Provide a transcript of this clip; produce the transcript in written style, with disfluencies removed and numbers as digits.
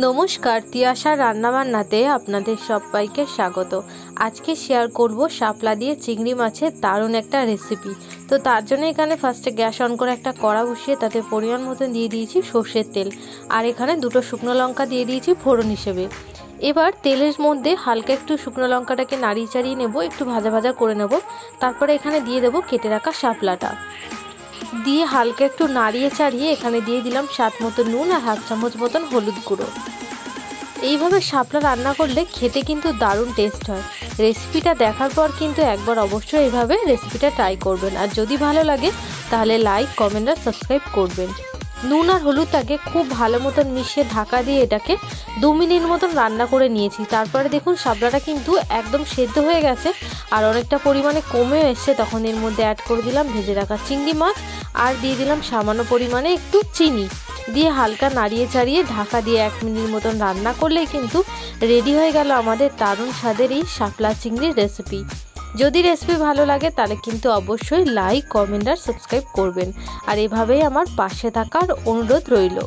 নমস্কার, তিয়াশার রান্নাবান্নাতে আপনাদের সবাইকে স্বাগত। আজকে শেয়ার করব শাপলা দিয়ে চিংড়ি মাছের দারুণ একটা রেসিপি। তো তার জন্য এখানে ফার্স্টে গ্যাস অন করে একটা কড়া বসিয়ে তাতে পরিমাণ মতন দিয়ে দিয়েছি সর্ষের তেল, আর এখানে দুটো শুকনো লঙ্কা দিয়ে দিয়েছি ফোড়ন হিসেবে। এবার তেলের মধ্যে হালকা একটু শুকনো লঙ্কাটাকে নাড়িয়ে চাড়িয়ে নেব, একটু ভাজা ভাজা করে নেব। তারপরে এখানে দিয়ে দেবো কেটে রাখা শাপলাটা, দিয়ে হালকা একটু নাড়িয়ে চাড়িয়ে এখানে দিয়ে দিলাম স্বাদ মতো নুন আর হাফ চামচ মতন হলুদ গুঁড়ো। এইভাবে শাপলা রান্না করলে খেতে কিন্তু দারুণ টেস্ট হয়। রেসিপিটা দেখার পর কিন্তু একবার অবশ্যই এইভাবে রেসিপিটা ট্রাই করবেন, আর যদি ভালো লাগে তাহলে লাইক, কমেন্ট আর সাবস্ক্রাইব করবেন। নুন আর হলুদটাকে খুব ভালো মতন মিশিয়ে ঢাকা দিয়ে এটাকে 2 মিনিট মতন রান্না করে নিয়েছি। তারপরে দেখুন শাপলাটা কিন্তু একদম সেদ্ধ হয়ে গেছে আর অনেকটা পরিমাণে কমে এসছে। তখন এর মধ্যে অ্যাড করে দিলাম ভেজে রাখা চিংড়ি মাছ, আর দিয়ে দিলাম সামান্য পরিমাণে একটু চিনি, দিয়ে হালকা নাড়িয়ে চাড়িয়ে ঢাকা দিয়ে 1 মিনিট মতন রান্না করলেই কিন্তু রেডি হয়ে গেল আমাদের দারুণ স্বাদের এই শাপলা চিংড়ির রেসিপি। যদি রেসিপি ভালো লাগে তাহলে কিন্তু অবশ্যই লাইক, কমেন্ট আর সাবস্ক্রাইব করবেন, আর এভাবেই আমার পাশে থাকার অনুরোধ রইল।